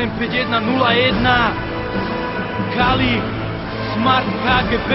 KM 5101 Kali Smart KGB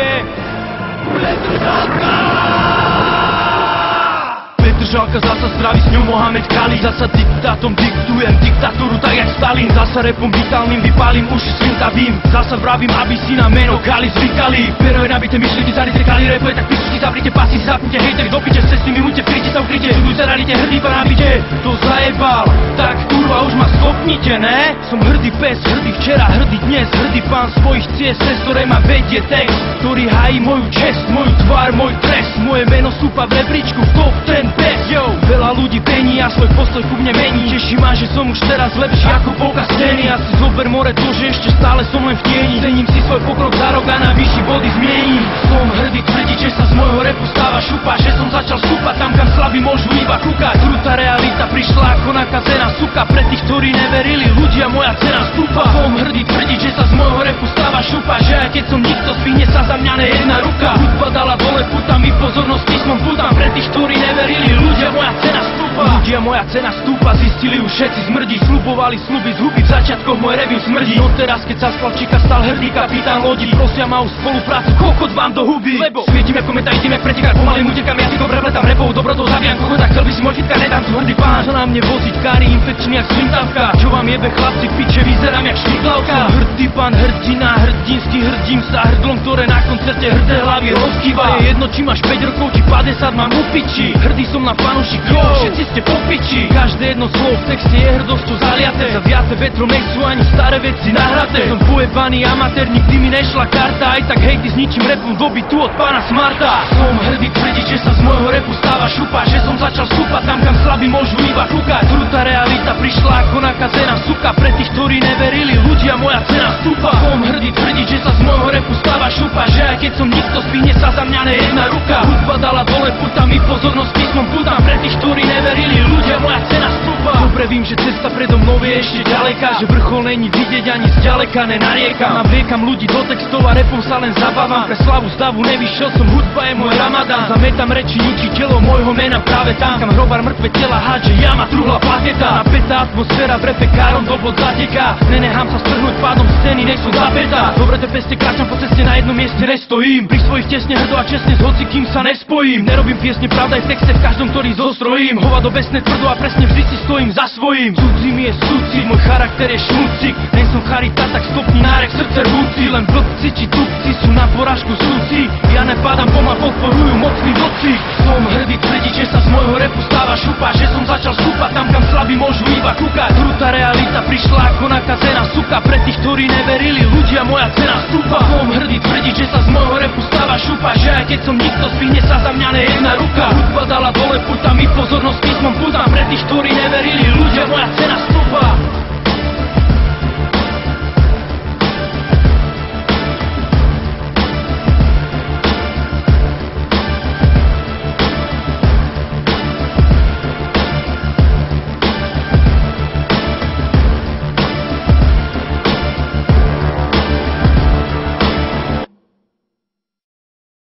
Petržalka zasa zdraví, s ňou Mohamed Kali. Zasa diktátom diktujem diktatúru tak jak Stalin. Zasa repom vitálnym vypálim uši svintavým. Zasa vravím, aby si na meno Kali zvykali. Pero je nabité myšlienky, zarite Kali repuje, tak písučky zavrite, pasy si zapnite, hejteri do piče, s cestnými muďte, vkryte sa ukryte, čudujte, radite, hrdý pán nabite. To zajebal, tak kurva už ma stopnite, ne? Som hrdý pes, hrdý včera, hrdý dnes, hrdý pán svojich ciest, cez ktoré ma vedie text, ktorý hájí moju čest, moju tvár, môj trest. Moje meno stúpa v rebríčku, v top ten best. Yo, veľa ľudí pení a svoj postoj ku mne mení. Teší ma, že som už teraz lepší ako polka scény. A si zober more to, že ešte stále som len v tieni. Cením si svoj pokrok za rok a na vyšší body zmiením. Som hrdý tvrdiť, že sa z môjho repu stáva šupa, že som začal stúpať tam, kam slabí môžu iba kúkať. Krutá realita prišla ako nakazená suka. Pre tých, ktorí neverili, ľudia, moja cena stúpa. Som hrdý tvrdiť, že sa z môjho repu stáva šupa, že aj keď som nikto, zvihne sa za mňa nejedna ruka. Hudba dala dole puta, mi pozornosť písmom putam. Pre tých, ktorí neverili, ľudia, moja cena stúpa. Ľudia, moja cena stúpa, zistili už všetci smrdí. Slubovali sluby z huby, v začiatkoch môj review smrdí. No teraz, keď sa splavčíka stal hrdý kapitán lodi, prosia ma o spoluprácu, kokot vám do huby. Lebo svietim ako meta, idem jak pretekár, pomalým utekám, ja si to prepletám repou, dobrotou zabijam kokota, chcel by si môj fitka, nedám tu hrdý pán. Čo na mne voziť kári, infekčný jak svintavka, čo vám jebe chlapci, piče, vyzerám jak švitlavka. Som hrdý pán, hrdina, hrdinský, hrdím sa hrdlom, ktoré na koncerte hrdé hlavy rozkýva. Je jedno, či máš 5 rokov, či 50, mám u piči. Hrdý som na fanúšikov, všetci ste po piči. Každé jedno slovo v texte je hrdosťou zaliaté. Zaviaté vetrom nechcú ani staré veci nahraté. Som pojebaný amatér, nikdy mi nešla karta. Aj tak hejty s ničím repom doby tu od pána Smarta. Som hrdý tvrdiť, že sa z môjho repu stáva šupa, že som začal stúpať tam, kam slabí môžu iba kúkať. Krutá realita prišla ako nakazená suka. Pre tých, ktorí neverili, ľudia, moja cena stúpa. Som hrdý tvrdiť, že sa z môjho repu stáva šupa, že aj keď som nikto, zvihne sa za mňa nejedna ruka. Hudba dala dole puta, mi pozornosť písmom putam. Pre tých, ktorí neverili, ľudia, moja cena stúpa. Dobre vím, že cesta predo mnou je ešte ďaleka, že vrchol není vidieť ani zďaleka, nenariekam. Navliekam ľudí do textov a repom sa len zabávam. Pre slavu z davu nevyšiel som, hudba je môj ramadán. Zametám reči, ničí telo môjho mena práve tam, kam hrobar mŕtve tela hádže, jama, truhla, plateta. Napätá atmosféra v repe károm do bod zateká. Nenechám sa strhnúť pádom scény, nech som zapätá. Dobre te peste, kráčam po ceste, na jednom mieste nestojím. Pri svojich tesne hrdo a čestne s hocikým sa nespojím. Nerobím piesne, pravda je v texte, v každom, ktorý zostrojím. Hovado besne tvrdo a presne vždy si stojím za svojím. Cudzím je sucik, môj charakter je šmucik. Nie som charita, tak stopni nárek, srdce rvúci. Len blbci či tupci sú na porážku súci. Ja nepadám, ma podporujú mocní vodci. Som hrdý tvrdiť, že sa z môjho repu stáva šupa, že som začal stúpať tam, kam slabí môžu iba kúkať. Krutá realita prišla ako nakazená suka. Pre tých, ktorí neverili, ľudia, moja cena stúpa. Som hrdý tvrdiť, že sa z môjho repu stáva šupa, že aj keď som nikto, zvihne sa za mňa nejedna ruka. Hudba dala dole puta, mi pozornosť písmom putam. Pre tých, ktorí neverili, ľudia, moja cena stúpa.